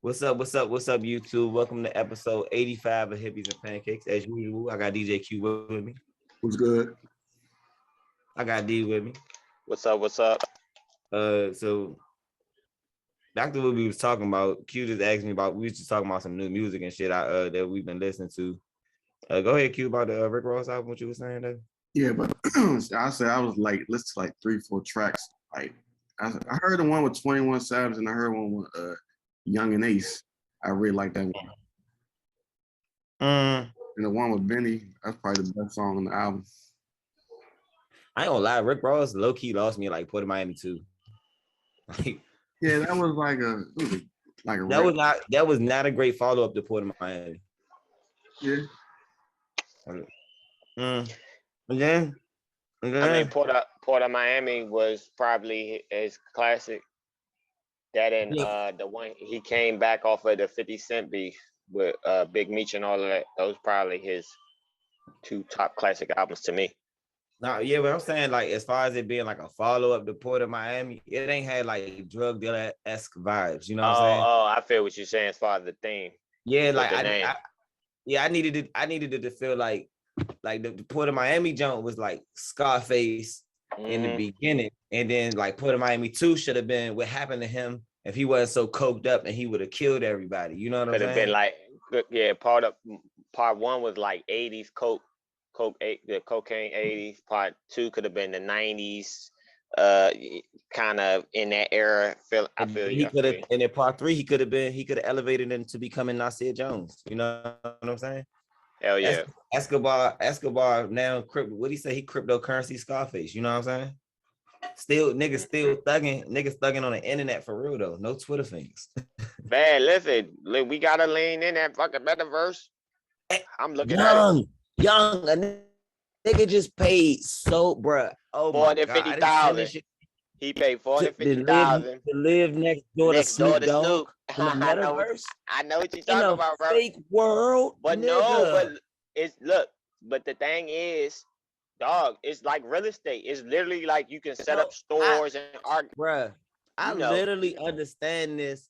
What's up? What's up? What's up, YouTube? Welcome to episode 85 of Hippies and Pancakes. As usual, I got DJ Q with me. What's good? I got D with me. What's up? What's up? So back to what we was talking about. Q just asked me about. We was just talking about some new music and shit that we've been listening to. Go ahead, Q, about the Rick Ross album. What you were saying though? Yeah, but I said I was like, listen to like 3-4 tracks. Like I heard the one with 21 Savage and I heard one with Young and Ace. I really like that one. And the one with Benny, that's probably the best song on the album. I ain't gonna lie, Rick Ross low key lost me like Port of Miami too. Like, yeah, that was like a that was not a great follow up to Port of Miami. Yeah. And then I mean, Port of Miami was probably his classic. That and the one he came back off of the 50 Cent beef with Big Meech and all of that. Those probably his two top classic albums to me. No, yeah, but I'm saying like as far as it being like a follow up to Port of Miami, it ain't had like drug dealer-esque vibes. You know what I'm saying? Oh, I feel what you're saying as far as the theme. Yeah, like I needed it to feel like the Port of Miami jump was like Scarface in the beginning, and then like Port of Miami 2 should have been what happened to him if he wasn't so coked up and he would have killed everybody. You know what I'm saying? Could have been like, part 1 was like 80s the cocaine 80s. Part 2 could have been the 90s, kind of in that era. I feel he could have, and in part 3 he could have elevated into becoming Nasir Jones. You know what I'm saying? Hell yeah. Escobar now what he say? He cryptocurrency Scarface. You know what I'm saying? Niggas thugging on the internet for real though. No Twitter things. Man, listen, we gotta lean in that fucking metaverse. I'm looking at it. Young, a nigga just paid bruh. Oh my God. 40,000. He paid 40,000 to live next door to Snoop Dogg in the metaverse. I know what you're talking about, bro. Fake world, but no, but the thing is, dog, it's like real estate. It's literally like you can set up stores and argue. Bruh, I literally understand this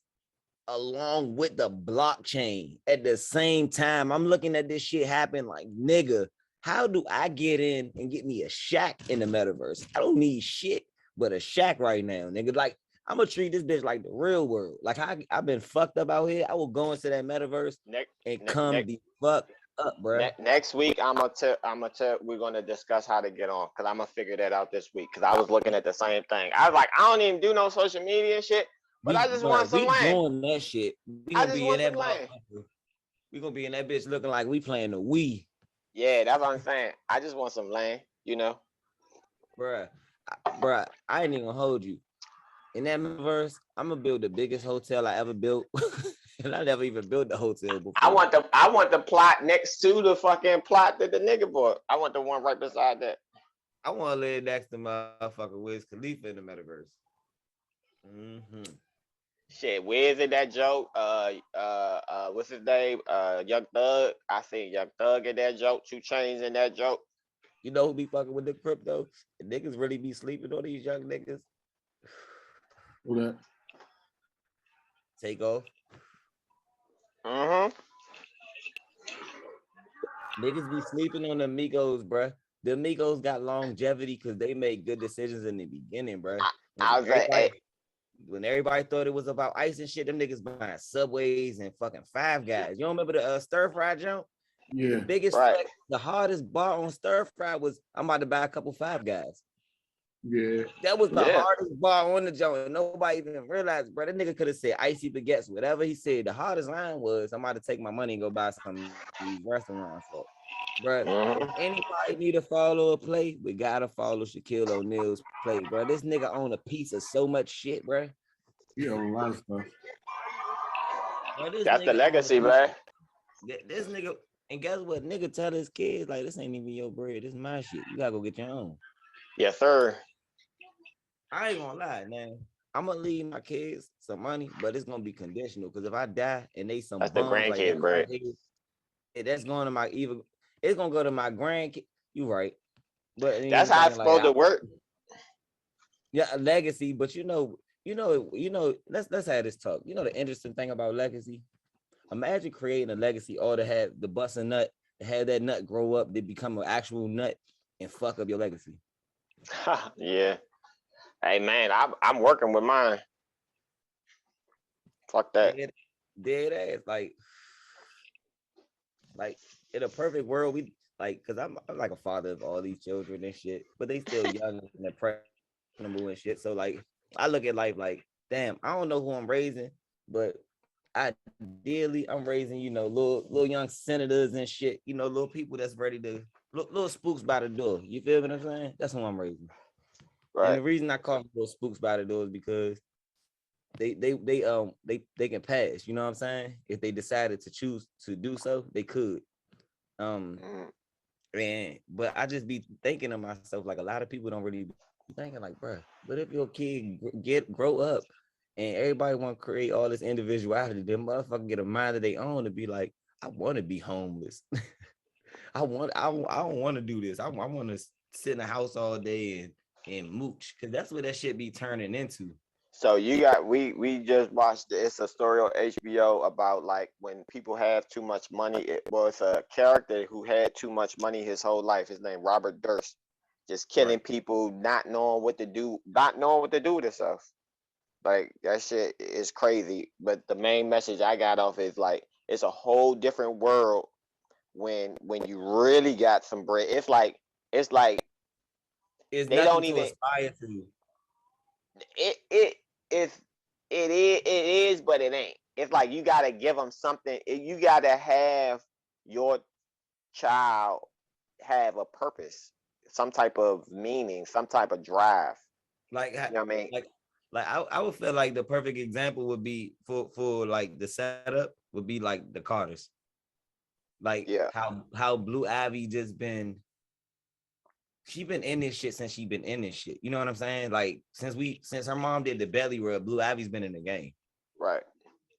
along with the blockchain. At the same time, I'm looking at this shit happen like, nigga, how do I get in and get me a shack in the metaverse? I don't need shit but a shack right now, nigga. Like, I'm gonna treat this bitch like the real world. Like, I've been fucked up out here. I will go into that metaverse and come the fuck up, bro. Next week, I'm gonna tell. We're gonna discuss how to get on, because I'm gonna figure that out this week. Because I was looking at the same thing. I was like, I don't even do no social media and shit, but I just want some land. Doing that shit. We gonna be in that land. We gonna be in that bitch looking like we playing the Wii. Yeah, that's what I'm saying. I just want some land, you know. Bruh, I ain't even gonna hold you. In that metaverse, I'm gonna build the biggest hotel I ever built. And I never even built the hotel before. I want the plot next to the fucking plot that the nigga bought. I want the one right beside that. I want to live next to motherfucker Wiz Khalifa in the metaverse. Shit, Wiz in that joke. What's his name? Young Thug. I seen Young Thug in that joke. 2 Chainz in that joke. You know who be fucking with the crypto? The niggas really be sleeping on these young niggas. Who that? Take off. Niggas be sleeping on the Migos, bruh. The Migos got longevity because they made good decisions in the beginning, bruh. When everybody thought it was about ice and shit, them niggas buying Subways and fucking Five Guys. You don't remember the stir fry jump? Yeah. The biggest, the hardest bar on stir fry was, I'm about to buy a couple Five Guys. Yeah. That was the hardest bar on the joint. Nobody even realized, bro. That nigga could have said icy baguettes, whatever he said. The hardest line was, I'm about to take my money and go buy some of these restaurants. So, bro, if anybody need to follow a play, we gotta follow Shaquille O'Neal's play, bro. This nigga own a piece of so much shit, bro. Yeah, a lot of stuff. Bro, that's the legacy, bro. This nigga, and guess what? Nigga tell his kids, like, this ain't even your bread. This is my shit. You gotta go get your own. Yes, sir. I ain't gonna lie, man. I'm gonna leave my kids some money, but it's gonna be conditional. Because if I die and they some that's the grandkids, like, bro. That's going to my it's gonna go to my grandkid. You right, but that's how it's supposed to work. Yeah, a legacy. But you know let's have this talk. You know the interesting thing about legacy? Imagine creating a legacy or to have the bust a nut, to have that nut grow up, to become an actual nut and fuck up your legacy. Yeah. Hey man, I'm working with mine. Fuck that. Dead ass. Like in a perfect world, we like, cause I'm like a father of all these children and shit, but they still young and impressionable and shit. So like I look at life like, damn, I don't know who I'm raising, but ideally I'm raising, little young senators and shit, little people that's ready to little spooks by the door. You feel what I'm saying? That's who I'm raising. Right. And the reason I call them little spooks by the door is because they can pass, you know what I'm saying? If they decided to choose to do so, they could. But I just be thinking to myself, like a lot of people don't really be thinking like, bro, but if your kid grow up and everybody want to create all this individuality, then motherfucker get a mind of their own to be like, I want to be homeless. I don't want to do this. I want to sit in the house all day and mooch, because that's what that shit be turning into. So we just watched it's a story on HBO about like when people have too much money. It was a character who had too much money his whole life. His name Robert Durst, just killing people, not knowing what to do with himself. Like that shit is crazy. But the main message I got off is like it's a whole different world when you really got some bread. It's like it's they don't even aspire to. It is, but it ain't. It's like you gotta give them something. You gotta have your child have a purpose, some type of meaning, some type of drive. Like, you know what I mean? Like I would feel like the perfect example would be for like the setup would be like the Carters. Like how Blue Ivy just been. She been in this shit since she been in this shit. You know what I'm saying? Like since her mom did the belly rub, Blue Ivy's been in the game. Right.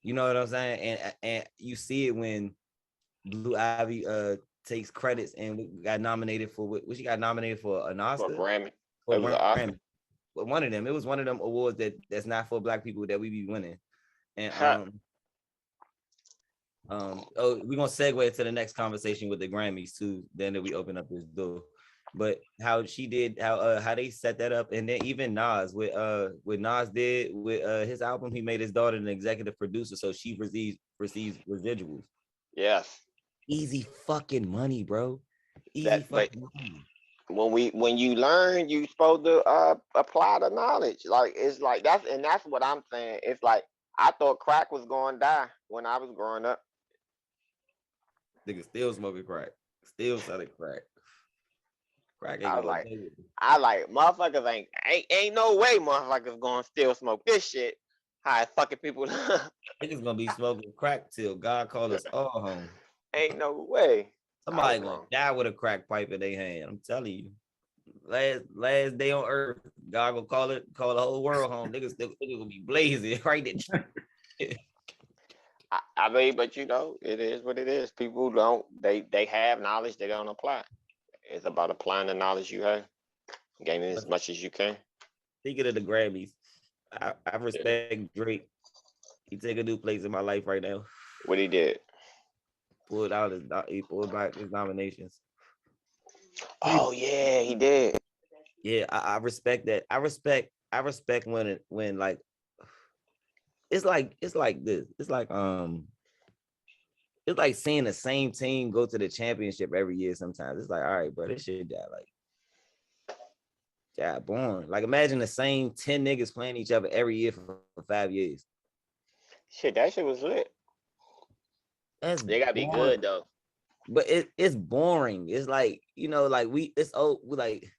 You know what I'm saying? And you see it when Blue Ivy takes credits and got nominated for what she got nominated for an Oscar? For Grammy. For it was Grammy. But one of them. It was one of them awards that's not for Black people that we be winning. And we're gonna segue to the next conversation with the Grammys too. Then that we open up this door. But how she did, how they set that up, and then even Nas with Nas did with his album, he made his daughter an executive producer, so she receives residuals. Yes. Easy fucking money, bro. Easy fucking money. When you learn, you supposed to apply the knowledge. Like it's like that's what I'm saying. It's like I thought crack was going to die when I was growing up. Nigga still smoking crack, still selling crack. I like motherfuckers ain't no way motherfuckers gonna still smoke this shit. How fucking people niggas gonna be smoking crack till God call us all home. Ain't no way. Somebody gonna die with a crack pipe in their hand. I'm telling you. Last day on earth, God will call the whole world home. Niggas gonna be blazing right there. I mean, but it is what it is. People don't they have knowledge, they don't apply. It's about applying the knowledge you have, gaining as much as you can. Speaking of the Grammys, I respect Drake. He take a new place in my life right now. What he did? He pulled back his nominations. Oh yeah, he did. Yeah, I respect that. I respect when like it's like this. It's like seeing the same team go to the championship every year. Sometimes it's like, all right, bro, this shit got boring. Like imagine the same 10 niggas playing each other every year for 5 years. Shit, that shit was lit. They gotta be good though. But it's boring. It's like, like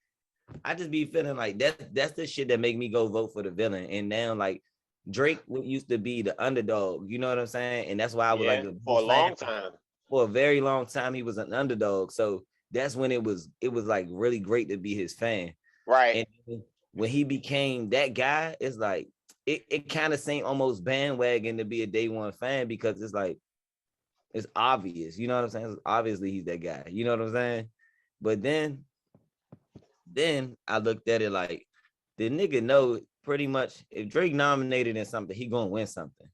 I just be feeling like that's the shit that make me go vote for the villain. And now like Drake used to be the underdog, you know what I'm saying? And that's why I was for a long time. For a very long time, he was an underdog. So that's when it was like really great to be his fan. Right. And when he became that guy, it's like it kind of seemed almost bandwagon to be a day one fan, because it's like it's obvious, you know what I'm saying? Obviously he's that guy, you know what I'm saying? But then I looked at it like the nigga know pretty much if Drake nominated in something, he gonna win something.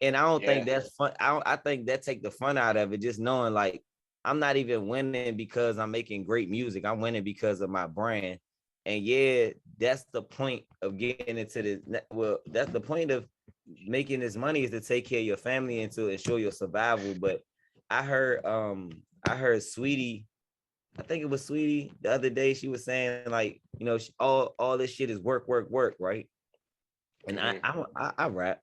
And I don't think that's fun. I think that take the fun out of it, just knowing like I'm not even winning because I'm making great music. I'm winning because of my brand. And yeah, that's the point of getting into this. Well, that's the point of making this money is to take care of your family and to ensure your survival. But I heard Sweetie, I think it was Sweetie the other day. She was saying like, you know, all this shit is work, work, work, right? And I rap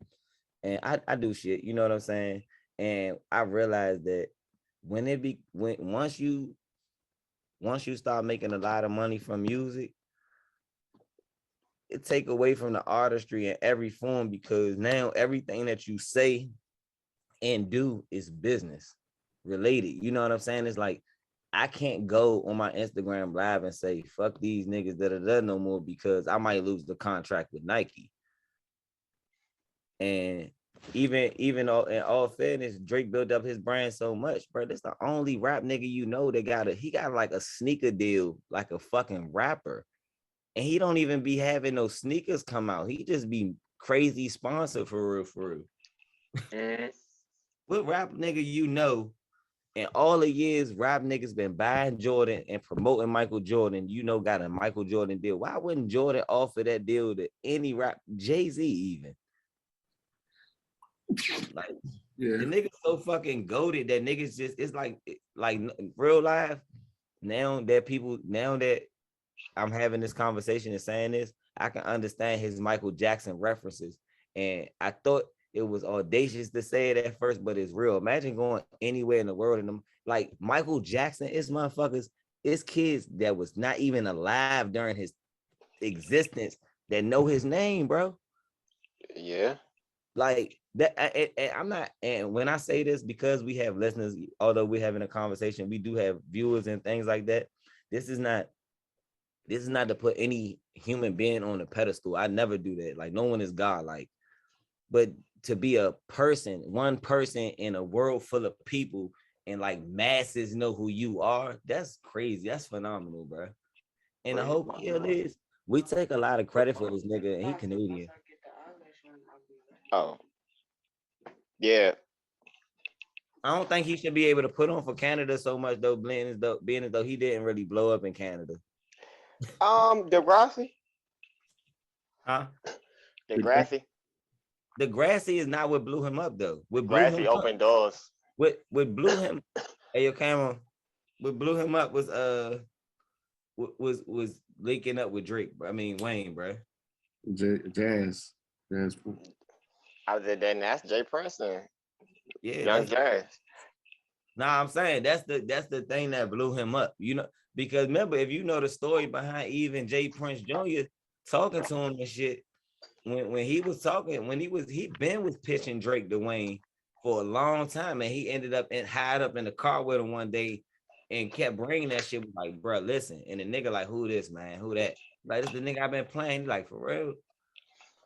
and I do shit, you know what I'm saying? And I realized that once you start making a lot of money from music, it take away from the artistry in every form because now everything that you say and do is business related. You know what I'm saying? It's like I can't go on my Instagram live and say fuck these niggas that no more because I might lose the contract with Nike. And even in all fairness, Drake built up his brand so much, bro. That's the only rap nigga you know that he got like a sneaker deal like a fucking rapper. And he don't even be having no sneakers come out. He just be crazy sponsored for real, for real. What rap nigga you know in all the years rap niggas been buying Jordan and promoting Michael Jordan, you know, got a Michael Jordan deal. Why wouldn't Jordan offer that deal to any rap, Jay-Z even? Like the niggas so fucking goated that niggas just it's like real life. Now that I'm having this conversation and saying this, I can understand his Michael Jackson references. And I thought it was audacious to say it at first, but it's real. Imagine going anywhere in the world and them like Michael Jackson, it's motherfuckers, it's kids that was not even alive during his existence that know his name, bro. Yeah. Like that, I'm not, and when I say this, because we have listeners, although we're having a conversation, we do have viewers and things like that. This is not to put any human being on a pedestal. I never do that. Like no one is God. Like, but to be a person, one person in a world full of people, and like masses know who you are. That's crazy. That's phenomenal, bro. And the whole deal is, we take a lot of credit for this nigga, and he Canadian. Oh, yeah. I don't think he should be able to put on for Canada so much though, being as though he didn't really blow up in Canada. Degrassi? Huh? Degrassi? Degrassi is not what blew him up though. What blew Degrassi him opened up, doors. what blew him, hey your camera, what blew him up was was linking up with Drake. I mean Wayne, bro. Jazz. Other than that's Jay Preston. Yeah, Young Jazz. Nah, I'm saying that's the thing that blew him up. You know, because remember, if you know the story behind even Jay Prince Jr. talking to him and shit, when he was talking, he been was pitching Drake to Wayne for a long time, and he ended up hide up in the car with him one day and kept bringing that shit. Like, bro, listen, and the nigga like, who this man? Who that? Like, this the nigga I've been playing. He like, for real.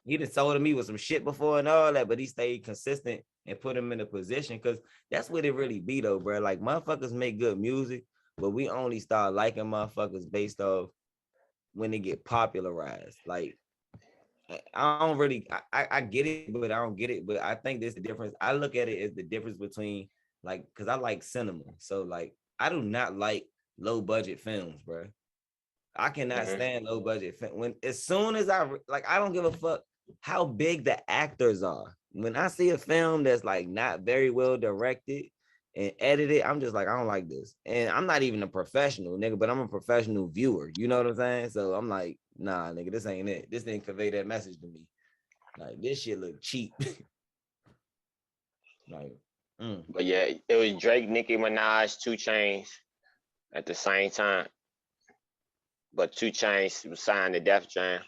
He done told me with some shit before and all that, but he stayed consistent and put him in a position because that's what it really be though, bro. Like motherfuckers make good music, but we only start liking motherfuckers based off when they get popularized. Like I don't really, I get it, but I don't get it. But I think there's the difference. I look at it as the difference between like, cause I like cinema. So like, I do not like low budget films, bro. I cannot stand low budget when as soon as I don't give a fuck how big the actors are. When I see a film that's like not very well directed and edited, I'm just like, I don't like this. And I'm not even a professional nigga, but I'm a professional viewer. You know what I'm saying? So I'm like, nah, nigga, this ain't it. This didn't convey that message to me. Like this shit look cheap. Like, But yeah, it was Drake, Nicki Minaj, 2 Chainz at the same time. But 2 Chainz was signed to Def Jam.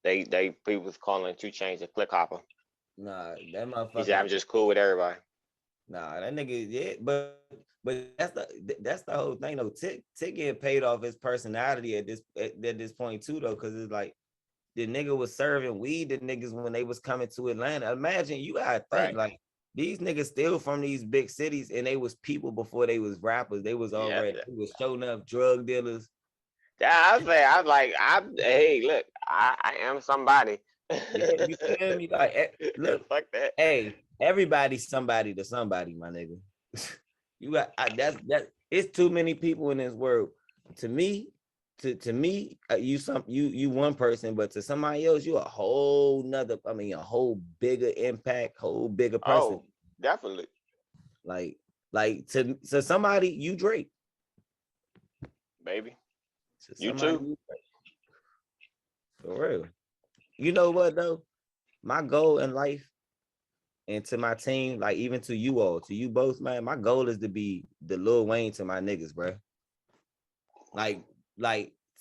They people was calling 2 Chainz a click hopper. Nah, that motherfucker. He said, I'm just cool with everybody. Nah, that nigga, yeah, but that's the whole thing though. Tick getting paid off his personality at this point too though, because it's like the nigga was serving weed to niggas when they was coming to Atlanta. Imagine, you gotta think like these niggas still from these big cities, and they was people before they was rappers. They was already they was showing up drug dealers. Yeah, I was like, hey, look, I am somebody. Yeah, you feel me? Like, look, Fuck that. hey, everybody's somebody to somebody, my nigga. You got that. It's too many people in this world. To me, to me, you one person, but to somebody else, you a whole nother. I mean, a whole bigger impact, whole bigger person. Oh, definitely. Like to somebody, you Drake. Baby. To You somebody, too. you Drake. For real. You know what though? My goal in life and to my team, like even to you all, to you both, man, my goal is to be the Lil Wayne to my niggas, bro. Like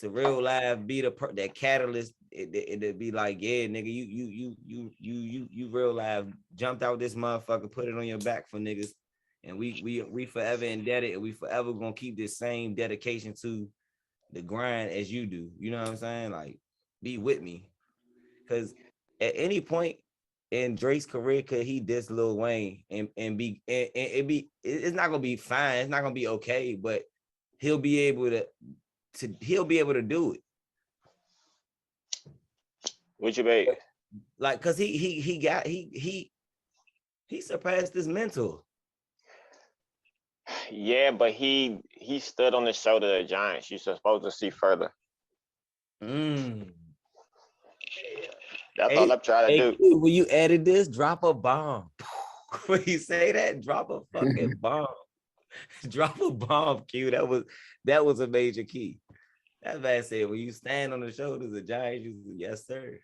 to real life, be that catalyst. It'd be like, yeah, nigga, you real life jumped out this motherfucker, put it on your back for niggas, and we forever indebted, and we forever gonna keep this same dedication to the grind as you do. You know what I'm saying? Like, be with me, because at any point in Drake's career, could he diss Lil Wayne and be and it's not gonna be fine, it's not gonna be okay, but he'll be able to do it. What you made? Like, cause he surpassed his mentor. Yeah, but he stood on the shoulder of the giants. You're supposed to see further. That's all I'm trying to do. Q, when you edit this, drop a bomb. When you say that, drop a fucking bomb. Drop a bomb, Q. That was a major key. That man said, when you stand on the shoulders of giants, yes, sir.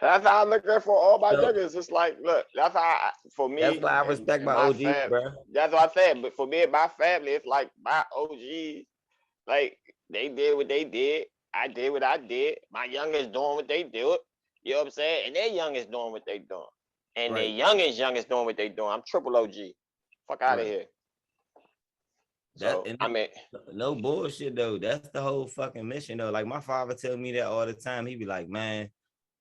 That's how I look at for all my So, niggas. It's like, look, that's how for me. that's why I respect and my my OG, fam. bro. That's what I said. But for me and my family, it's like my OGs. Like they did what they did. I did what I did. My youngest doing what they do. You know what I'm saying? And their youngest doing what they doing. And their Right. youngest doing what they doing. I'm triple OG. Fuck out of here. So I mean, no bullshit though. That's the whole fucking mission though. Like my father tell me that all the time. He be like, man,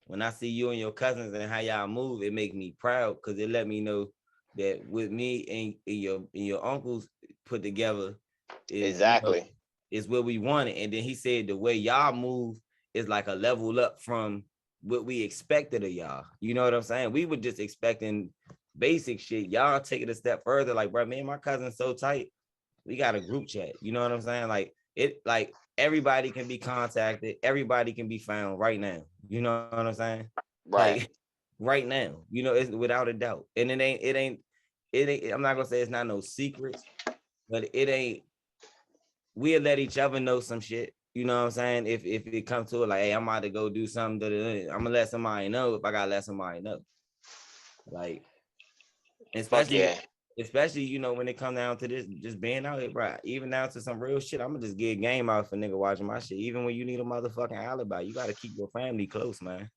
when I see you and your cousins and how y'all move, it make me proud because it let me know that with me and your uncles put together is exactly. Is what we wanted. And then he said the way y'all move is like a level up from what we expected of y'all. You know what I'm saying? We were just expecting basic shit. Y'all take it a step further. Like, bro, me and my cousin's so tight. We got a group chat. You know what I'm saying? Like everybody can be contacted. Everybody can be found right now. You know what I'm saying? Right. Like right now. You know, it's without a doubt. And it ain't. I'm not gonna say it's not no secrets, but it ain't. We'll let each other know some shit. You know what I'm saying? If it comes to it, like, hey, I'm about to go do something. I'm gonna let somebody know if I gotta let somebody know. Like, especially, you know, when it come down to this, just being out here, bro. Even down to some real shit, I'm gonna just get game out for nigga watching my shit. Even when you need a motherfucking alibi, you gotta keep your family close, man.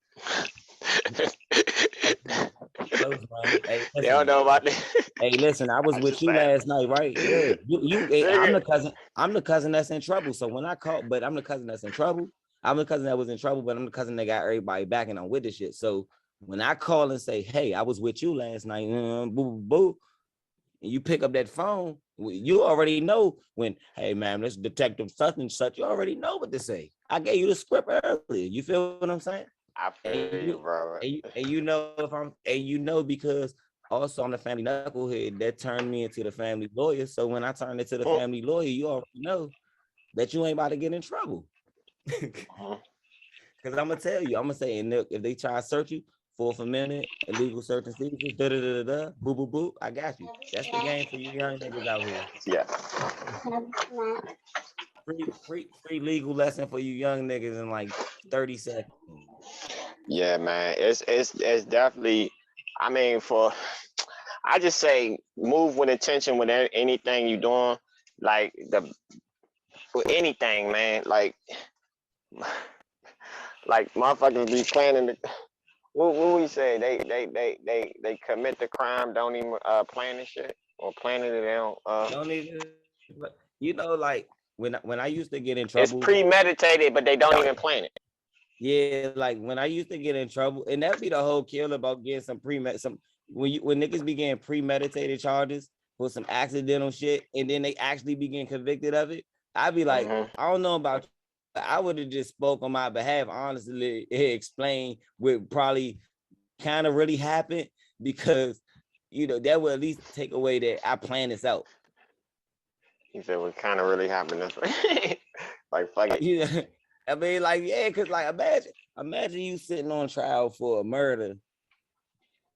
Close, man. Hey, they don't know about this. Hey, listen, I was with you last night, right? Yeah, I'm the cousin. I'm the cousin that's in trouble. So when I call, but I'm the cousin that's in trouble. I'm the cousin that was in trouble, but I'm the cousin that got everybody back, and I'm with the shit. So when I call and say, "Hey, I was with you last night," boo, boo, boo, and you pick up that phone, you already know when, hey man, this detective such and such, you already know what to say. I gave you the script earlier. You feel what I'm saying? I feel you, bro. And you know because also I'm the family knucklehead that turned me into the family lawyer. So when I turned into the family lawyer, you already know that you ain't about to get in trouble. Because I'm gonna tell you, I'm gonna say, and if they try to search you, 4th Amendment, illegal search and seizures, boo, boo, boo, I got you. That's the game for you young niggas out here. Yeah. Free legal lesson for you young niggas in like 30 seconds. Yeah, man. It's definitely. I mean, I just say move with intention with anything you doing, like with anything, man. Like motherfuckers be planning the. What we say? They commit the crime, don't even plan the shit or planning it. They don't even. You know, like when I used to get in trouble, it's premeditated, but they don't even plan it. Yeah, like when I used to get in trouble, and that'd be the whole kill about getting some when niggas begin premeditated charges for some accidental shit, and then they actually begin convicted of it. I'd be like, I don't know about you. I would have just spoke on my behalf, honestly, explain what probably kind of really happened, because that would at least take away that I plan this out. He said what kind of really happened this way. Like fuck it. Yeah. I mean, like, yeah, because like imagine you sitting on trial for a murder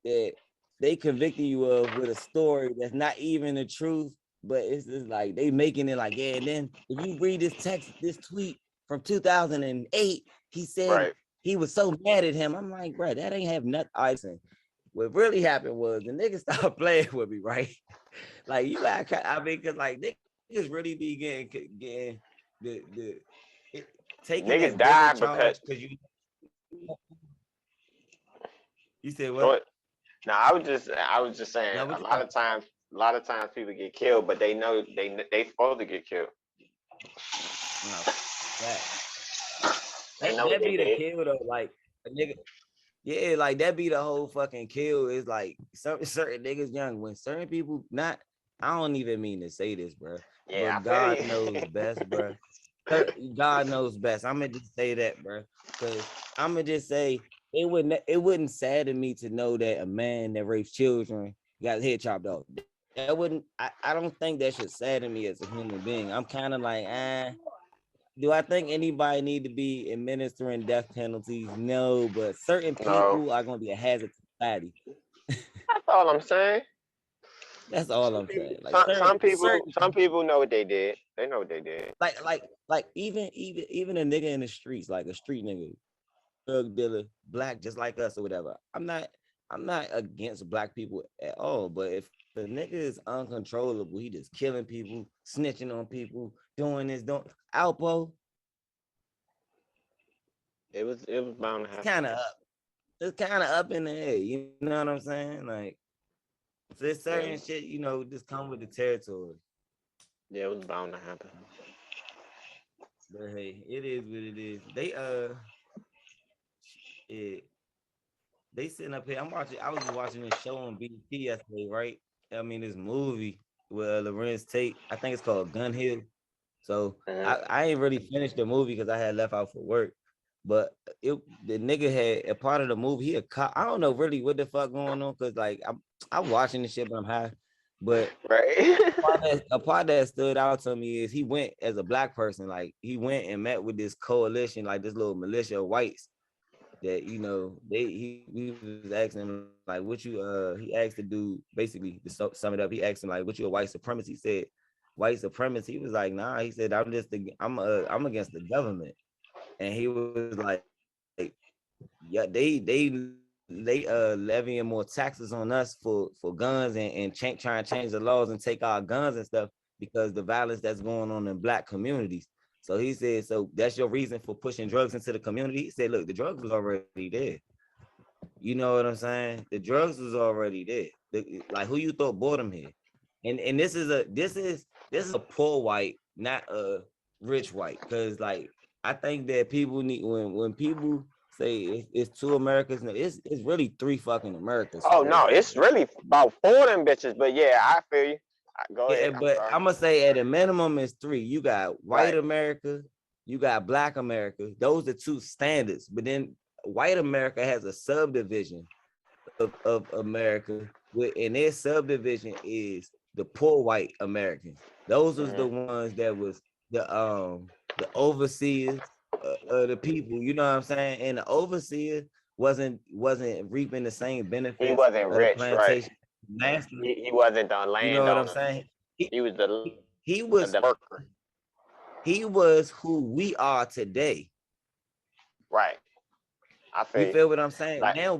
that they convicted you of with a story that's not even the truth, but it's just like they making it like, yeah, and then if you read this tweet from 2008, he said he was so mad at him. I'm like, bro, that ain't have nothing icing. What really happened was the niggas stopped playing with me, right? Like you got, I mean, cause like niggas really be getting taking niggas that die bigger charge because you said what? No, I was just saying a lot of times people get killed, but they know they supposed to get killed. No, that be the kill though, like a nigga. Yeah, like that be the whole fucking kill. Is like certain niggas young when certain people not. I don't even mean to say this, bro. Yeah, but God knows best, bro. God knows best. I'm gonna just say that, bro. Because I'm gonna just say it wouldn't sadden me to know that a man that rapes children got his head chopped off. That wouldn't. I don't think that should sadden me as a human being. I'm kind of like, do I think anybody need to be administering death penalties? No, but certain people are gonna be a hazard to society. That's all I'm saying. That's all I'm saying. Like some people know what they did. They know what they did. Like even a nigga in the streets, like a street nigga, drug dealer, black, just like us or whatever. I'm not against black people at all. But if the nigga is uncontrollable, he just killing people, snitching on people, doing this, Alpo. It was bound to happen. It's kind of up in the air. You know what I'm saying? Like, there's certain shit, just come with the territory. Yeah, it was bound to happen. But hey, it is what it is. They sitting up here. I was watching this show on BT yesterday, right? I mean, this movie with Lorenz Tate. I think it's called Gun Hill. So I ain't really finished the movie because I had left out for work. But the nigga had a part of the movie. He a cop. I don't know really what the fuck going on, because like I'm watching this shit, but I'm high. But a part that stood out to me is he went as a black person. Like he went and met with this coalition, like this little militia of whites that he was asking him like, what you he asked the dude basically to sum it up. He asked him like, what you a white supremacist? He said white supremacy. He was like, nah. He said I'm against the government. And he was like, yeah, they levying more taxes on us for guns and trying to change the laws and take our guns and stuff because the violence that's going on in black communities. So he said, so that's your reason for pushing drugs into the community? He said, look, the drugs was already there. You know what I'm saying? The drugs was already there. Like who you thought bought them here? And this is a poor white, not a rich white, because like I think that people need when people say it's two Americas, it's really three fucking Americas. Oh no, it's really about 4 of them bitches. But yeah, I feel you. Go ahead. But I'm gonna say at a minimum it's 3. You got white America, you got black America. Those are 2 standards. But then white America has a subdivision of America, and their subdivision is the poor white Americans. Those was the ones that was the overseers of the people, you know what I'm saying? And the overseer wasn't reaping the same benefits. He wasn't rich, right? He wasn't the landowner. You know what I'm saying? He was the worker. He was who we are today. Right. I feel you feel what I'm saying? Like, now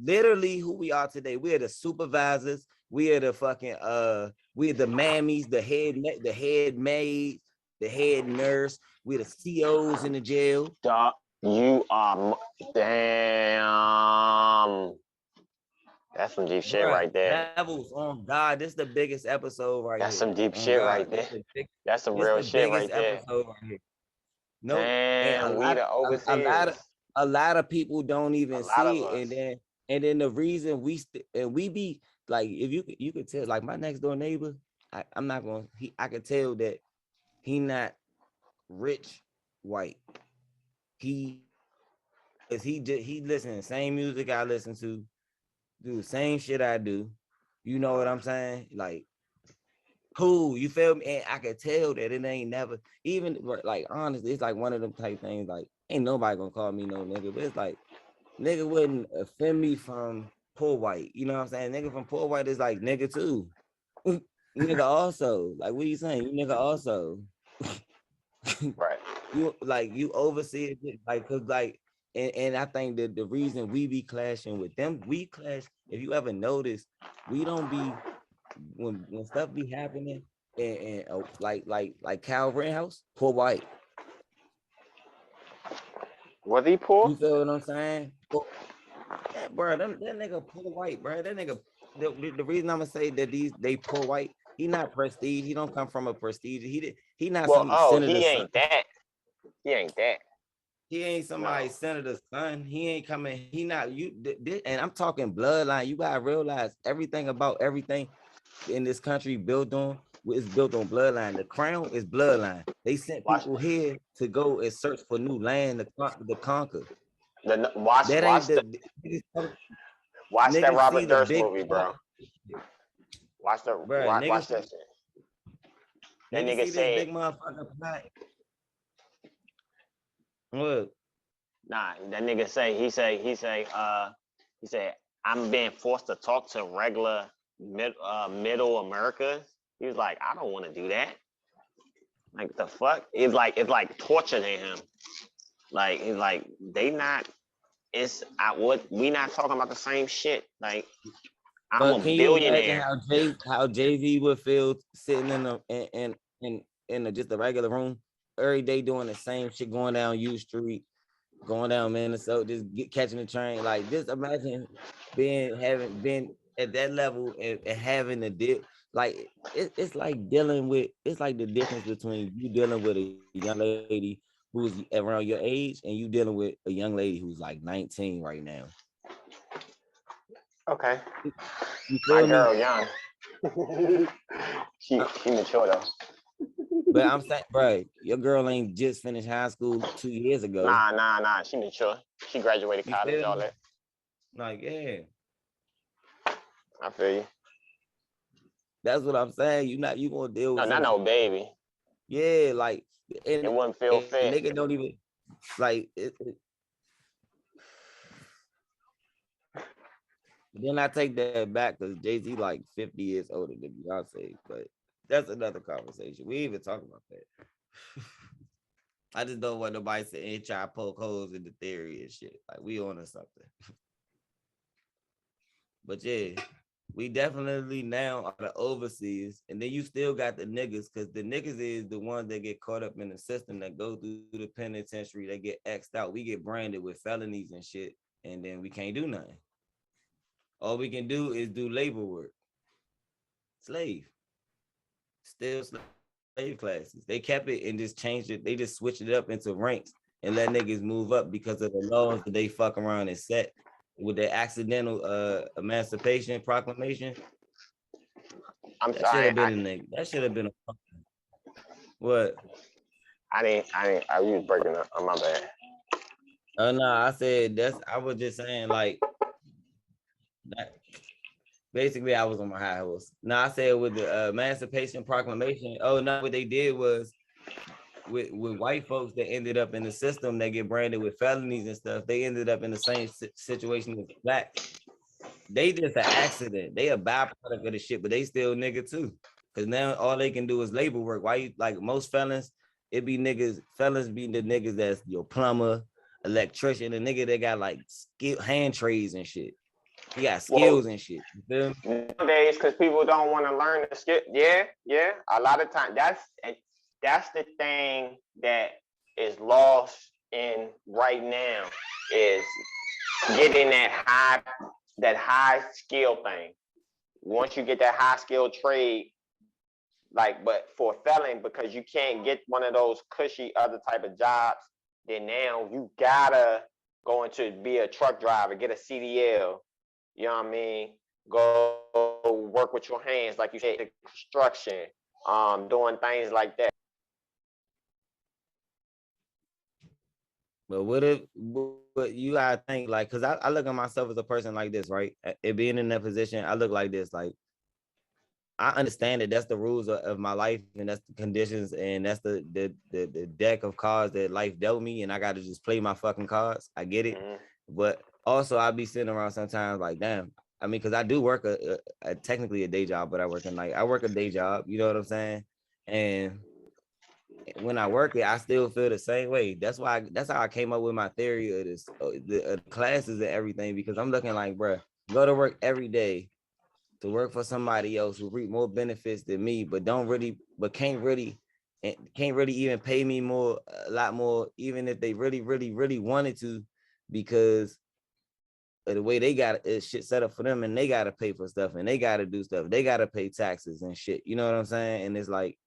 literally who we are today. We are the supervisors. We are the fucking we are the mammies, the head maids, the head nurse. We're the COs in the jail. You are damn. That's some deep shit right there. Levels on God. This is the biggest episode right here. That's some deep shit right there. That's some real shit right there. No, damn, a lot of people don't even see it, and then the reason we be like, if you could tell, like my next door neighbor, I'm not gonna. I could tell that he not rich white. He he listen to the same music I listen to, do the same shit I do. You know what I'm saying? Like, cool, you feel me? And I could tell that it ain't never, even like honestly, it's like one of them type things. Like, ain't nobody gonna call me no nigga, but it's like nigga wouldn't offend me from poor white. You know what I'm saying? Nigga from poor white is like nigga too. Nigga also. Like, what are you saying? You nigga also. Right. You oversee it, like, cause like, and I think that the reason we be clashing with them, we clash. If you ever notice, we don't be when stuff be happening, and like Kyle Rittenhouse, poor white. Was he poor? You feel what I'm saying? Yeah, bro, that nigga poor white, bro. That nigga. The reason I'm gonna say that they poor white, he not prestige. He don't come from a prestige. He not Well, some oh, senator he son. ain't that. He ain't that. He ain't somebody's No. senator's son. He ain't coming. He not you. And I'm talking bloodline. You gotta realize everything about everything in this country built on is built on bloodline. The crown is bloodline. They sent Watch people here to go and search for new land to conquer. the watch That watch ain't the the watch that niggas see Robert the Durst big movie, plot, bro. Watch the bro. watch that shit. That Niggas nigga see this said, big motherfucker plot. What? nah, that nigga say, he said, I'm being forced to talk to regular middle America. He was like, I don't want to do that. Like the fuck? It's like torture to him. Like he's like, they not we not talking about the same shit. Like I'm But a can you imagine billionaire. how Jay-Z would feel sitting in just a regular room every day doing the same shit, going down U Street, going down Minnesota, catching the train. Like, just imagine having been at that level and having to deal. Like, it's like dealing with, it's like the difference between you dealing with a young lady who's around your age and you dealing with a young lady who's like 19 right now. Okay. You My feel me? girl young. she mature though. But I'm saying, bro, your girl ain't just finished high school 2 years ago. Nah. She mature. She graduated You college, feel all me? that. Like, yeah, I feel you. that's what I'm saying. You gonna deal No, with not some, no baby. yeah, like, It and wouldn't feel and fair. nigga don't even like it. Then I take that back because Jay-Z like 50 years older than Beyonce, but that's another conversation. We even talk about that. I just don't want nobody to try to poke holes in the theory and shit. Like, we on to something. But yeah, we definitely now are the overseers, and then you still got the niggas, because the niggas is the ones that get caught up in the system, that go through the penitentiary, that get X'd out. We get branded with felonies and shit, and then we can't do nothing. All we can do is do labor work. Slave. Still slave classes. They kept it and just changed it. They just switched it up into ranks and let niggas move up because of the laws that they fuck around and set with the accidental Emancipation Proclamation. I'm That should sorry. have been a nigga. That should have been a what? I didn't. I was breaking up. Oh, my bad. Oh no, I said that's. I was just saying like that. Basically, I was on my high horse. No, I said with the Emancipation Proclamation. Oh no, what they did was with white folks that ended up in the system that get branded with felonies and stuff. They ended up in the same situation as black. They just an accident. They a byproduct of the shit, but they still nigga too. Cause now all they can do is labor work. Why you like most felons? It be niggas. Felons be the niggas that's your plumber, electrician, a nigga that got like skill hand trades and shit. He got skills and shit. You feel me? Nowadays, because people don't want to learn the skill. Yeah. A lot of time, that's the thing that is lost in right now is getting that high skill thing. Once you get that high skill trade, like, but for felon, because you can't get one of those cushy other type of jobs, then now you gotta go into be a truck driver, get a CDL. You know what I mean? Go work with your hands, like you said, construction, doing things like that. But what if, but you gotta think like, cause I look at myself as a person like this, right? It being in that position, I look like this, like I understand that that's the rules of my life and that's the conditions and that's the deck of cards that life dealt me and I got to just play my fucking cards. I get it. But also I'll be sitting around sometimes like, damn, I mean, because I do work a technically a day job, but I work at night. I work a day job, you know what I'm saying? And when I work it, I still feel the same way. That's how I came up with my theory of this, the classes and everything, because I'm looking like, bro, go to work every day to work for somebody else who reap more benefits than me, but can't really even pay me a lot more, even if they really wanted to, because of the way they got shit set up for them, and they got to pay for stuff, and they got to do stuff, they got to pay taxes and shit. You know what I'm saying? And it's like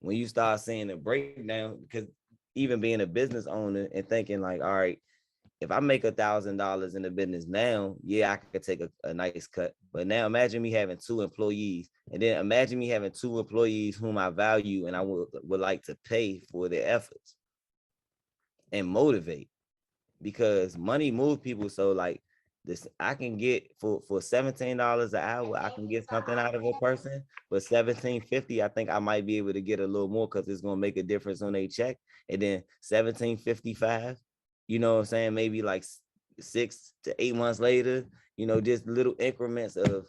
when you start seeing the breakdown, because even being a business owner and thinking like, all right, if I make $1,000 in the business now, yeah, I could take a nice cut. But now imagine me having 2 employees, and then imagine me having 2 employees whom I value and I would like to pay for their efforts and motivate, because money moves people. So like this, I can get for $17 an hour, I can get something out of a person. But $17.50, I think I might be able to get a little more because it's gonna make a difference on their check. And then $17.55, you know what I'm saying? Maybe like 6 to 8 months later, you know, just little increments of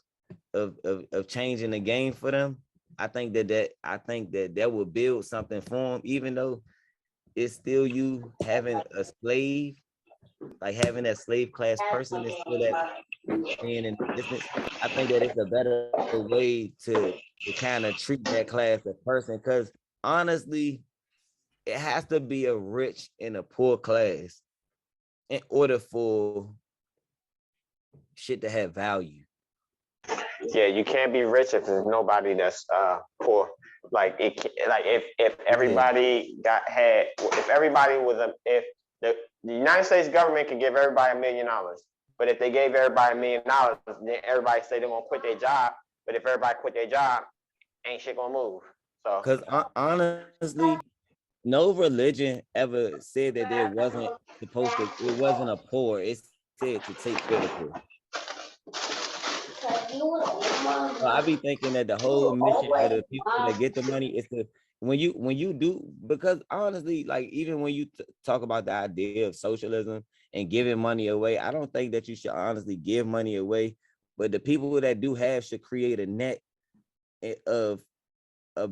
changing the game for them. I think that will build something for them, even though it's still you having a slave, like having that slave class person is still that being in existence. I think that it's a better way to kind of treat that class of person, because honestly, it has to be a rich and a poor class in order for shit to have value. Yeah, you can't be rich if there's nobody that's poor. Like if everybody if everybody was if the United States government could give everybody $1 million, but if they gave everybody $1 million, then everybody say they're gonna quit their job. But if everybody quit their job, ain't shit gonna move. So, because honestly, no religion ever said that there wasn't it wasn't a poor. It said to take care of the poor. So I be thinking that the whole mission of the people that get the money is to, when you do, because honestly, like even when you talk about the idea of socialism and giving money away, I don't think that you should honestly give money away. But the people that do have should create a net of a,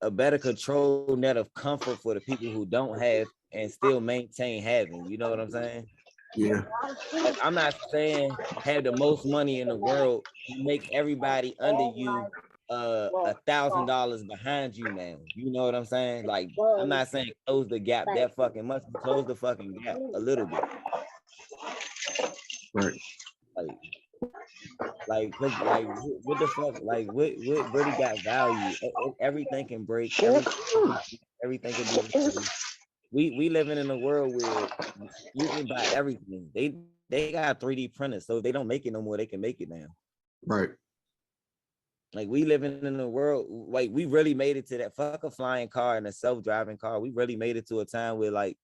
a better control net of comfort for the people who don't have and still maintain having. You know what I'm saying? Yeah. Like, I'm not saying have the most money in the world, make everybody under you $1,000 behind you now. You know what I'm saying? Like, I'm not saying close the gap that fucking much, but close the fucking gap a little bit. Right. Cause what the fuck? Like, what really got value? Everything can break. Everything can be replaced. We living in a world where you can buy everything. They got 3D printers, so if they don't make it no more, they can make it now. Right. Like, we living in a world, like we really made it to that. Fuck a flying car and a self-driving car. We really made it to a time where like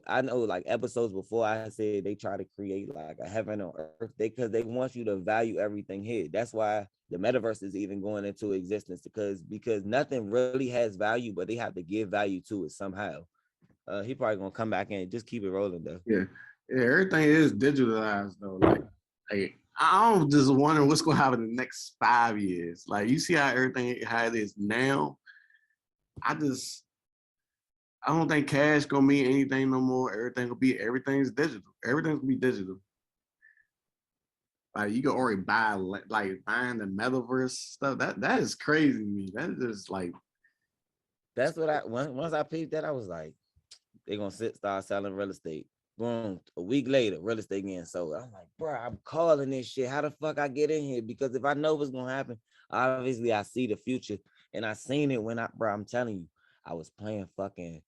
I know like episodes before I said they try to create like a heaven on earth, because they want you to value everything here. That's why the metaverse is even going into existence, because nothing really has value, but they have to give value to it somehow. He probably gonna come back in. Just keep it rolling though. Yeah. Yeah, everything is digitalized though. Like I'm just wondering what's gonna happen in the next 5 years. Like you see how it is now. I don't think cash gonna mean anything no more. Everything's digital. Everything's gonna be digital. Like you can already buy like buying the metaverse stuff. That is crazy to me. That is like, that's what once I peeped that, I was like, they're gonna start selling real estate. Boom. A week later, real estate getting sold. I'm like, bro, I'm calling this shit. How the fuck I get in here? Because if I know what's gonna happen, obviously I see the future. And I seen it when I'm telling you, I was playing fucking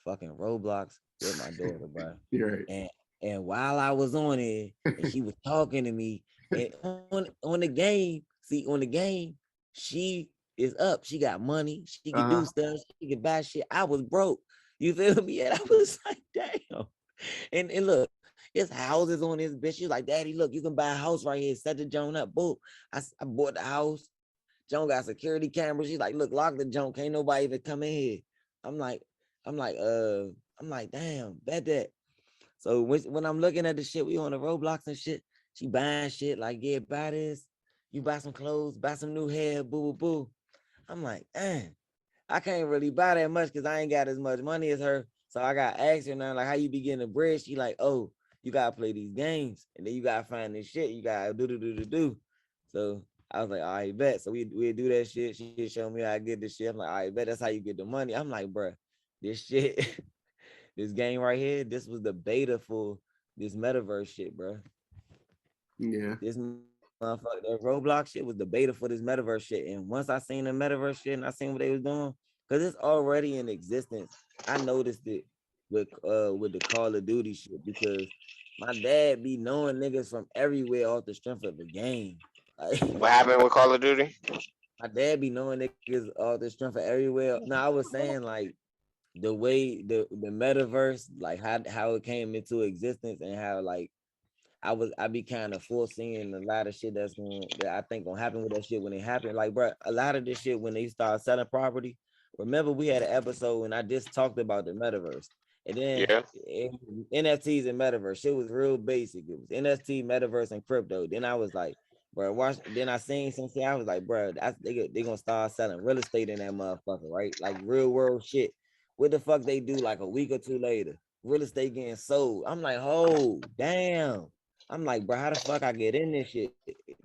Roblox with my daughter, bro. you're right. And while I was on it, and she was talking to me, and on the game, she is up. She got money. She can do stuff. She can buy shit. I was broke. You feel me? And I was like, damn. And look, it's houses on this bitch. She's like, Daddy, look, you can buy a house right here. Set the joint up. Boom. I bought the house. Joan got security cameras. She's like, look, lock the joint. Can't nobody even come in here. I'm like, I'm like, I'm like, damn, bet that. So when I'm looking at the shit, we on the Roblox and shit. She buying shit like, yeah, buy this. You buy some clothes, buy some new hair, boo, boo, boo. I'm like, damn, I can't really buy that much because I ain't got as much money as her. So I got asked her now, like, how you be getting the bread? She like, oh, you gotta play these games, and then you gotta find this shit. You gotta do. So I was like, all right, bet. So we do that shit. She showed me how I get this shit. I'm like, all right, bet that's how you get the money. I'm like, bruh, this shit, this game right here, this was the beta for this metaverse shit, bro. Yeah. This motherfucker, that Roblox shit was the beta for this metaverse shit. And once I seen the metaverse shit and I seen what they was doing, because it's already in existence, I noticed it with the Call of Duty shit because my dad be knowing niggas from everywhere off the strength of the game. Like, What happened with Call of Duty? my dad be knowing niggas off the strength of everywhere. No, I was saying like the way the metaverse, like how it came into existence and how like I be kind of foreseeing a lot of shit that I think gonna happen with that shit when it happened. Like, bro, a lot of this shit when they start selling property. Remember, we had an episode when I just talked about the metaverse, and then Yeah. NFTs and metaverse. Shit was real basic. It was NFT, metaverse, and crypto. Then I was like, bro, watch. Then I seen some shit. I was like, bro, they gonna start selling real estate in that motherfucker, right? Like real world shit. What the fuck they do like a week or two later? Real estate getting sold. I'm like, oh damn. I'm like, bro, how the fuck I get in this shit?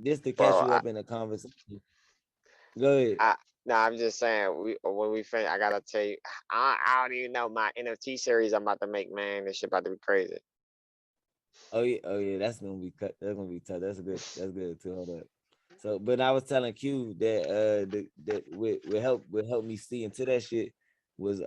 Just to catch Bro, you up in the conversation. Go ahead. I'm just saying, when we finish, I gotta tell you, I don't even know my NFT series I'm about to make, man. This shit about to be crazy. Oh yeah, that's gonna be cut. That's gonna be tough. That's good. That's good too. Hold up. So, but I was telling Q that that would help me see into that shit was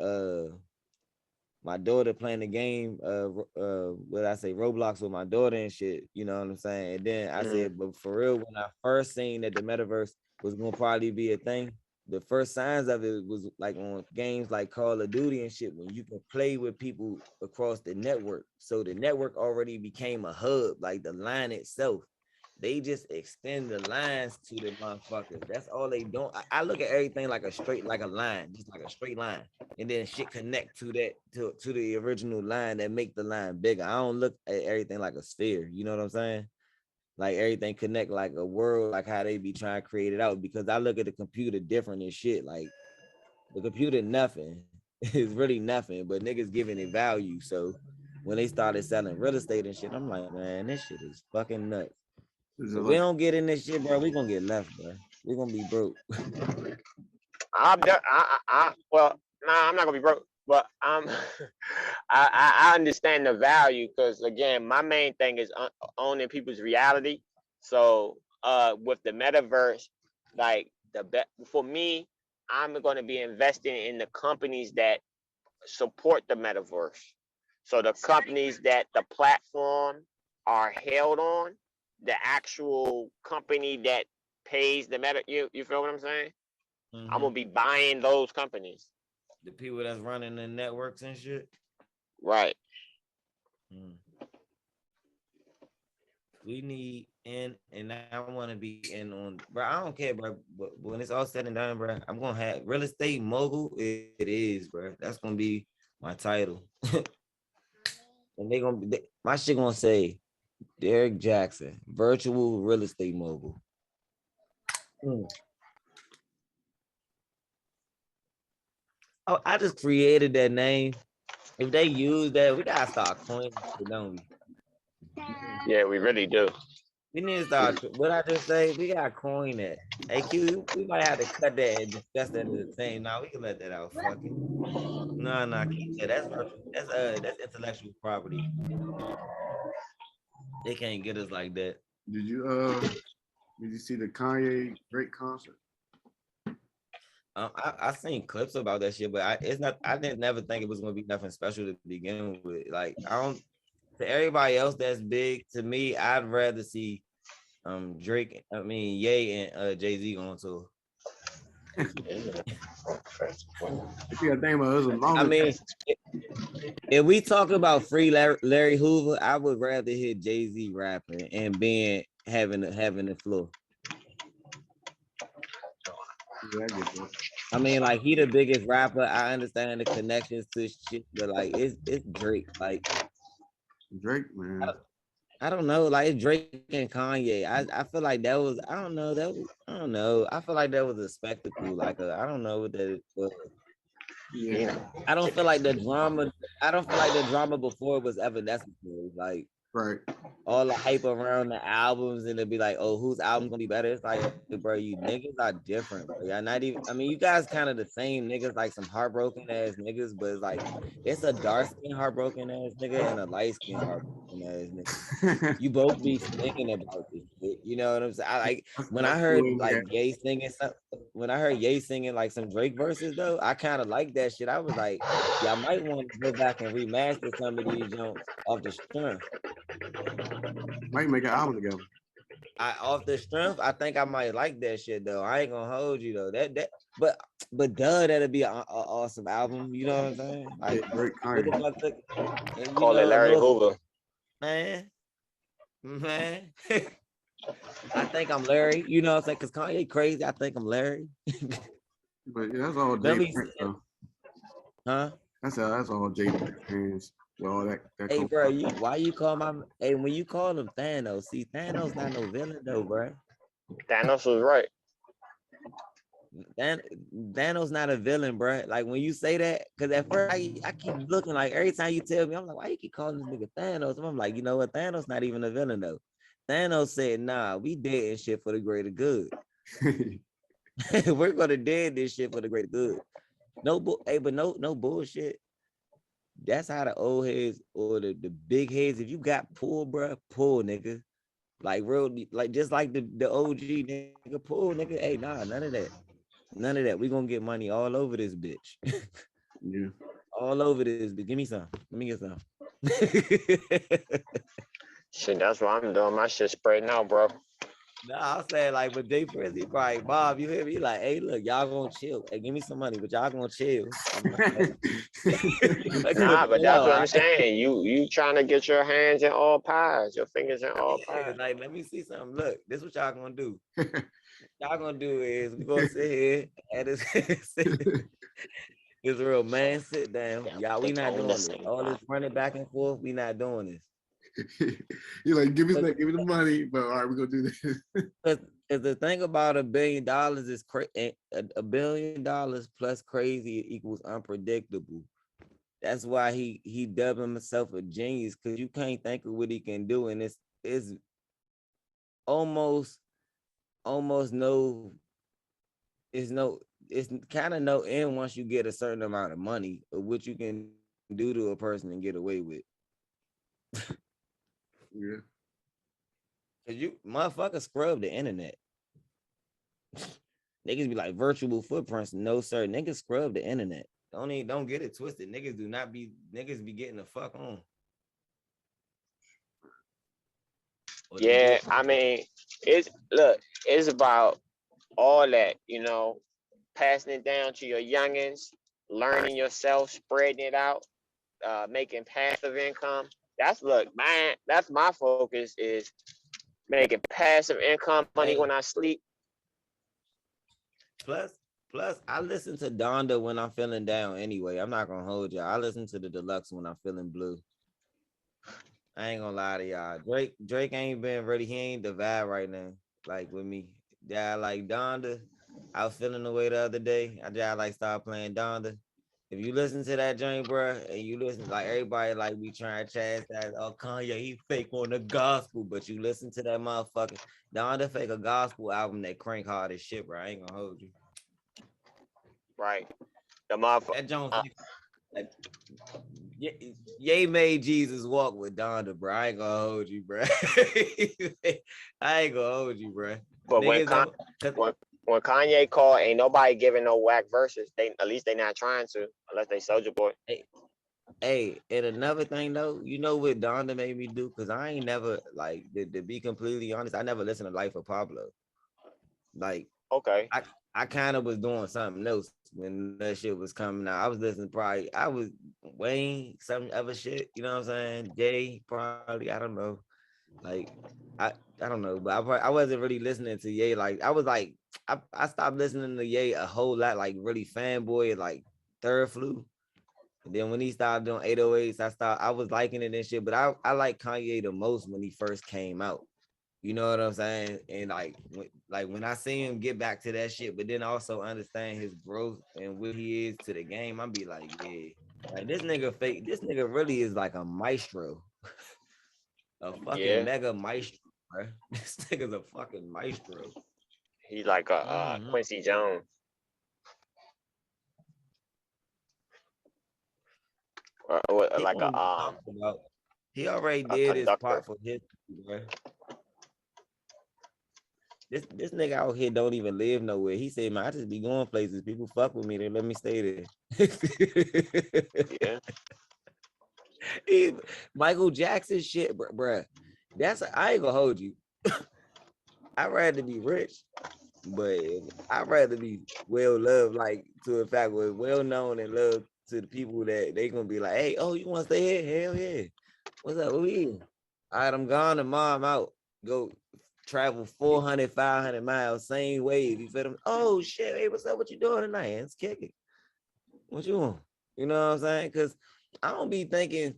my daughter playing the game, what I say, Roblox with my daughter and shit, you know what I'm saying? And then I Mm. said, but for real, when I first seen that the metaverse was gonna probably be a thing, the first signs of it was like on games like Call of Duty and shit, when you can play with people across the network. So the network already became a hub, like the line itself. They just extend the lines to the motherfuckers. That's all they don't. I look at everything like a straight, like a line, just like a straight line, and then shit connect to that to the original line that make the line bigger. I don't look at everything like a sphere. You know what I'm saying? Like everything connect like a world, like how they be trying to create it out. Because I look at the computer different and shit. Like the computer, nothing. It's really nothing, but niggas giving it value. So when they started selling real estate and shit, I'm like, man, this shit is fucking nuts. Is it If we like don't get in this shit, bro, we gonna get left, bro. We gonna be broke. Well, nah, I'm not gonna be broke, but I understand the value because again, my main thing is owning people's reality. So, with the metaverse, like for me, I'm gonna be investing in the companies that support the metaverse. So the companies that the platform are held on, the actual company that pays the you feel what I'm saying? I'm gonna be buying those companies. The people that's running the networks and shit. Right. We need in, and I want to be in on, bro. I don't care, bro. But when it's all said and done, bro, I'm gonna have real estate mogul. It is, bro. That's gonna be my title. And they gonna be my shit gonna say Derek Jackson, virtual real estate mogul. Oh, I just created that name. If they use that, we gotta start coining shit, don't we? Yeah, we really do. We need to start. What I just say, we gotta coin that. Hey Q, we might have to cut that and discuss that at the same. Now we can let that out. Fucking no, keep that. That's virtual. That's intellectual property. They can't get us like that. did you see the Kanye Drake concert? I seen clips about that shit, but it's not. I didn't never think it was gonna be nothing special to begin with. Like I don't. To everybody else that's big, to me, I'd rather see Drake. I mean Ye and Jay-Z on tour. I mean, if we talk about free Larry Hoover, I would rather hear Jay-Z rapping and being having the floor. Yeah, I get that. I mean, like he the biggest rapper. I understand the connections to shit, but like it's Drake. Like Drake, man. I don't know, like it's Drake and Kanye. I feel like that was I don't know. I feel like that was a spectacle. Like I don't know what that was. Yeah. I don't feel like the drama. I don't feel like the drama before was ever necessary. Like Right. all the hype around the albums and it'd be like, oh, whose album's gonna be better? It's like, bro, you niggas are different, bro. Y'all not even. I mean, you guys kind of the same niggas, like some heartbroken ass niggas, but it's like it's a dark skin heartbroken ass nigga and a light skin heartbroken ass nigga. You both be thinking about this shit. You know what I'm saying? I like when I heard like Ye singing something. When I heard Ye singing like some Drake verses though, I kind of like that shit. I was like, y'all might want to go back and remaster some of these jumps off the strength. Might make an album together. Off the strength, I think I might like that shit though. I ain't gonna hold you though. But that'll be an awesome album. You know what I'm saying? Like, Drake, what the fuck? And, Call it Larry Hoover. Man. I think I'm Larry. You know what I'm saying? Because Kanye crazy. I think I'm Larry. But yeah, that's all Jay. Huh? That's all Jay fans. All that hey, bro, why you call when you call him Thanos? See, Thanos not no villain though, bro. Thanos was right. Thanos not a villain, bro. Like when you say that, because at first I keep looking like every time you tell me, I'm like, why you keep calling this nigga Thanos? I'm like, you know what? Thanos not even a villain though. Thanos said, nah, we did and shit for the greater good. We're gonna dead this shit for the greater good. No bullshit. That's how the old heads or the big heads, if you got pull, bro, pull, nigga. Like real, like just like the OG nigga, pull, nigga. Hey, nah, none of that. None of that. We gonna get money all over this bitch. Yeah. All over this bitch. Give me some. Let me get some. Shit, that's what I'm doing. My shit spreading out, bro. Nah, I'm saying like, but Jay Prince, he probably, Bob, you hear me? He like, hey, look, y'all gonna chill. Hey, give me some money, but y'all gonna chill. Nah, but that's what I'm saying. You trying to get your hands in all pies, your fingers in all pies. Like, let me see something. Look, this is what y'all gonna do. Y'all gonna do is we gonna sit here at this this real man, sit down. Y'all, we not doing this. All this running back and forth, we not doing this. You're like, give me the money, but all right, we're gonna do this. Because the thing about $1 billion is $1 billion plus crazy equals unpredictable. That's why he dubbed himself a genius, because you can't think of what he can do, and it's almost it's kind of no end once you get a certain amount of money of what you can do to a person and get away with. Yeah. Cause you motherfuckers scrub the internet. Niggas be like virtual footprints. No, sir. Niggas scrub the internet. Don't get it twisted. Niggas be getting the fuck on. Yeah, I mean, it's about all that, passing it down to your youngins, learning yourself, spreading it out, making passive income. That's my focus is making passive income money when I sleep. Plus, I listen to Donda when I'm feeling down anyway. I'm not gonna hold y'all. I listen to the deluxe when I'm feeling blue. I ain't gonna lie to y'all. Drake ain't been ready. He ain't the vibe right now. Like with me. Yeah, like Donda. I was feeling the way the other day. I just like start playing Donda. If you listen to that joint, bro, and you listen, like everybody like we trying to chastise, oh Kanye, he fake on the gospel, but you listen to that motherfucker. Donda fake a gospel album that crank hard as shit, bro. I ain't gonna hold you. Right. The motherfucker. That Jones, like, Ye made Jesus walk with Donda, bro. I ain't gonna hold you, bro. I ain't gonna hold you, bro. But when Kanye called, ain't nobody giving no whack verses. At least they not trying to, unless they Soulja Boy. Hey, and another thing though, you know what Donda made me do? Cause I ain't never like to be completely honest. I never listened to Life of Pablo. Like, okay, I kind of was doing something else when that shit was coming out. I was listening I was Wayne, some other shit, you know what I'm saying? Jay, probably, I don't know. Like, I don't know, but I wasn't really listening to Ye. Like, I was like, I stopped listening to Ye a whole lot, like really fanboy, like Third Flu. And then when he started doing 808s, I was liking it and shit. But I like Kanye the most when he first came out. You know what I'm saying? And like when I see him get back to that shit, but then also understand his growth and what he is to the game, I'll be like, yeah, like this nigga fake, this nigga really is like a maestro, a fucking Yeah, mega maestro, bro. This nigga's a fucking maestro. he like a Quincy Jones. Like he already a did his conductor. part for history, bro. This nigga out here don't even live nowhere. He said, man, I just be going places. People fuck with me. They let me stay there. Yeah. Michael Jackson shit, bro. I ain't gonna hold you. I'd rather be rich, but I'd rather be well loved, like to a fact, well known and loved to the people that they gonna be like, hey, oh, you wanna stay here? Hell yeah. What's up? Who you? All right, I'm gone tomorrow. I'm out. Go travel 400, 500 miles, same wave. You feel them? Oh shit, hey, what's up? What you doing tonight? Let's kick it. What you want? You know what I'm saying? Because I don't be thinking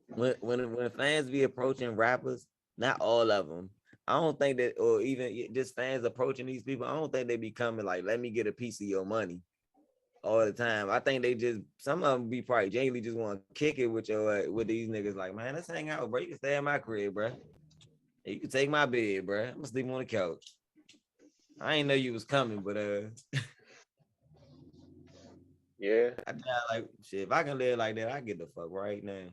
when fans be approaching rappers, not all of them. I don't think that, or even just fans approaching these people, I don't think they be coming like, let me get a piece of your money all the time. I think they just, some of them be probably genuinely just want to kick it with with these niggas. Like, man, let's hang out, bro. You can stay at my crib, bro. You can take my bed, bro. I'm gonna sleep on the couch. I ain't know you was coming, but Yeah. I die like shit. If I can live like that, I get the fuck right now.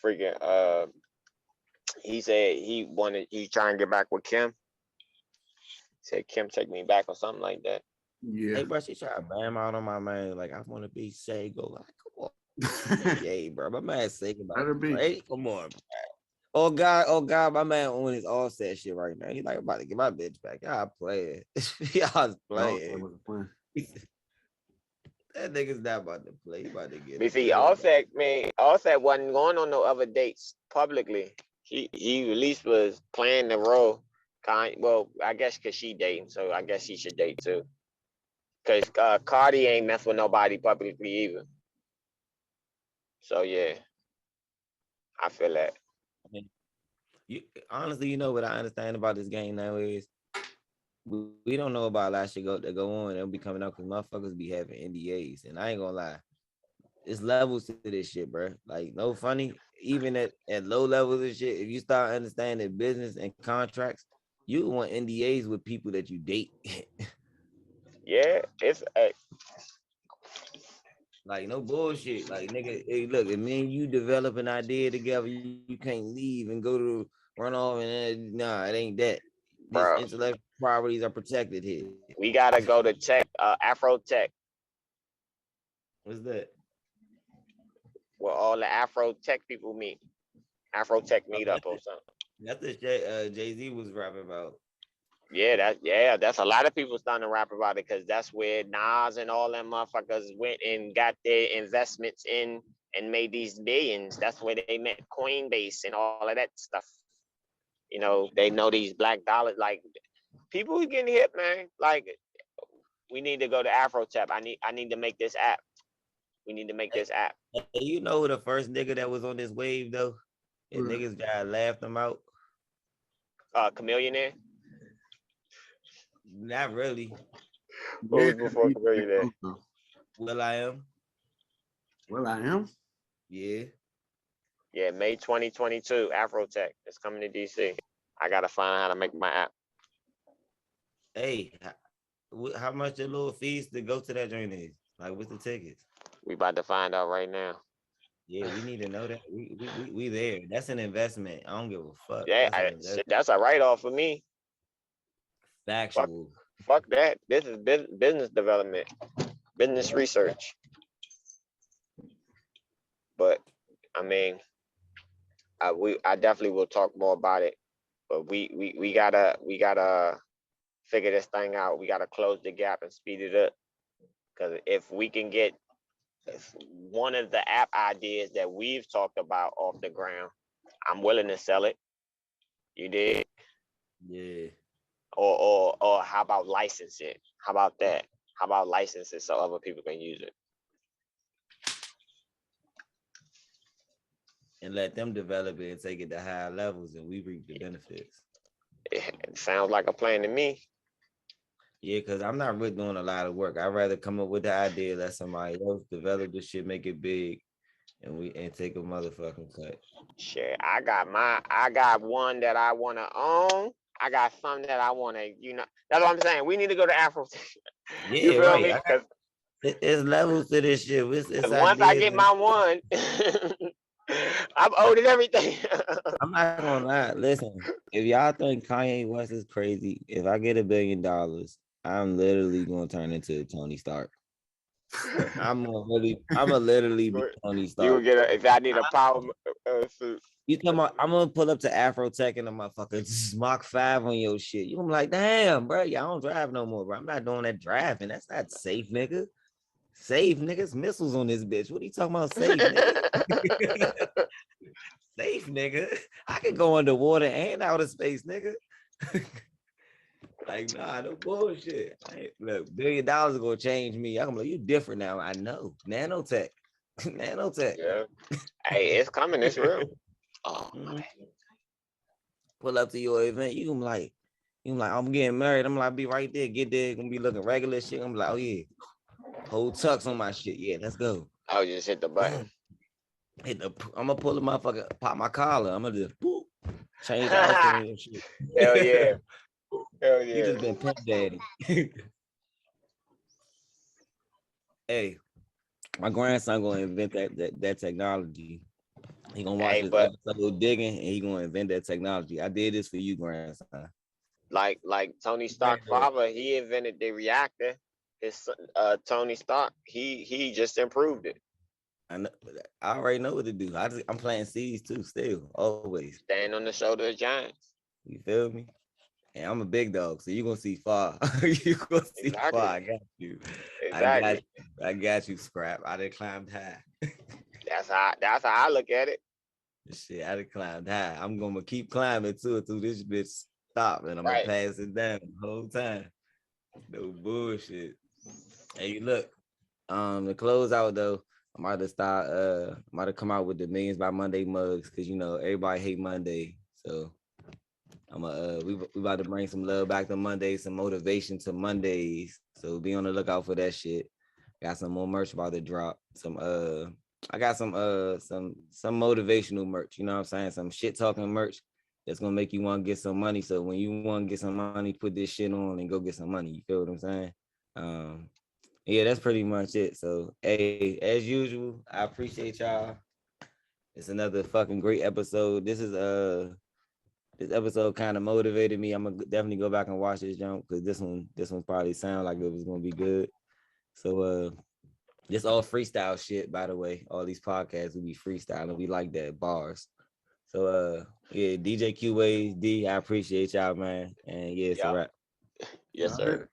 Freaking he said he's trying to get back with Kim. He said Kim take me back or something like that. Yeah. Hey, bro, she tried to bam out on my man. Like, I want to be Sego. Like, come on. Yeah, bro. My man Sego about hey, come on, bro. Oh God, my man on his offset shit right now. He like about to get my bitch back. Y'all playing. Y'all playing. That nigga's not about to play. He about to get You see, Offset wasn't going on no other dates publicly. He at least was playing the role. Well, I guess because she dating, so I guess he should date too. Because Cardi ain't mess with nobody publicly either. So yeah, I feel that. Honestly, you know what I understand about this game now is we don't know about a lot of shit that go on. It'll be coming out because motherfuckers be having NDAs, and I ain't gonna lie, it's levels to this shit, bro. Like, no funny, even at low levels of shit. If you start understanding business and contracts, you want NDAs with people that you date. Yeah, it's like no bullshit. Like, nigga, hey, look, if me and you develop an idea together, you can't leave and go to run off and nah, it ain't that. This bro. intellectual properties are protected here. We gotta go to tech, Afro Tech. What's that? Where all the Afro Tech people meet. Afro Tech meetup or something. That's what Jay-Z was rapping about. Yeah, that's a lot of people starting to rap about it because that's where Nas and all them motherfuckers went and got their investments in and made these billions. That's where they met Coinbase and all of that stuff. You know, they know these black dollars. Like, people are getting hip, man. Like, we need to go to Afrotep. I need to make this app. We need to make this app. You know the first nigga that was on this wave though? And niggas got laughed him out. Chameleonaire? Not really. What was before Chameleonaire? Will I Am. Will I Am? Yeah. Yeah, May 2022, Afrotech. It's coming to DC. I gotta find out how to make my app. Hey, how much the little fees to go to that joint is? Like, what's the tickets? We about to find out right now. Yeah, we need to know that. We there. That's an investment. I don't give a fuck. Yeah, that's a write-off for me. Factual. Fuck that. This is business development, business research. But I mean, I definitely will talk more about it But we gotta figure this thing out. We gotta close the gap and speed it up. Because if we can get one of the app ideas that we've talked about off the ground, I'm willing to sell it. You did? Yeah. Or how about license it? How about that? How about license it so other people can use it? And let them develop it and take it to higher levels, and we reap the benefits. It sounds like a plan to me. Yeah, because I'm not really doing a lot of work. I'd rather come up with the idea, let somebody else develop the shit, make it big, and take a motherfucking cut. Shit, I got one that I want to own. I got some that I want to, that's what I'm saying. We need to go to Afro. Yeah, you feel right. me? It's levels to this shit. It's once I get my one, I'm owning everything. I'm not gonna lie. Listen, if y'all think Kanye West is crazy, if I get $1 billion, I'm literally gonna turn into Tony Stark. I'm gonna literally be Tony Stark. You will get if I need a power suit. You come on, I'm gonna pull up to Afrotech and a motherfucker Mach 5 on your shit. You gonna be like, damn, bro, y'all don't drive no more, bro. I'm not doing that driving. That's not safe, nigga. Safe, niggas, missiles on this bitch. What are you talking about, safe, nigga? Safe, nigga. I can go underwater and outer space, nigga. Like, nah, no bullshit. Look, $1 billion is gonna change me. I'm like, you different now. I know. Nanotech. Nanotech. Yeah. Hey, it's coming. It's real. Oh, pull up to your event. You gonna be like, I'm getting married. I'm like, be right there. Get there. Gonna be looking regular shit. I'm like, oh yeah. Whole tux on my shit. Yeah, let's go. I'll just hit the button. I'm gonna pull the motherfucker, pop my collar. I'm gonna just boop, change the outfit and shit. Hell yeah. Hell yeah. You just been pimp daddy. Hey, my grandson gonna invent that technology. He gonna watch this episode digging and he gonna invent that technology. I did this for you, grandson. Like Tony Stark's father, he invented the reactor. His Tony Stark, he just improved it. I already know what to do. I'm planting seeds too, still, always. Stand on the shoulder of giants. You feel me? And I'm a big dog, so you're gonna see far. You're gonna see far. I got you. Exactly. I got you, Scrap. I done climbed high. That's how I look at it. Shit, I done climbed high. I'm gonna keep climbing too this bitch stop, and I'm gonna pass it down the whole time. No bullshit. Hey, look, to close out though, I'm about to come out with the Millions by Monday mugs, because everybody hate Monday. So we about to bring some love back to Mondays, some motivation to Mondays. So be on the lookout for that shit. Got some more merch about to drop. I got some motivational merch, you know what I'm saying? Some shit talking merch that's gonna make you want to get some money. So when you want to get some money, put this shit on and go get some money. You feel what I'm saying? Yeah, that's pretty much it. So hey, as usual, I appreciate y'all. It's another fucking great episode. This episode kind of motivated me. I'm gonna definitely go back and watch this jump, because this one probably sounded like it was gonna be good. So this all freestyle shit, by the way. All these podcasts will be freestyling. We like that, bars. So yeah, DJ Q Ways D, I appreciate y'all, man. And yeah, it's a wrap. Yes, sir.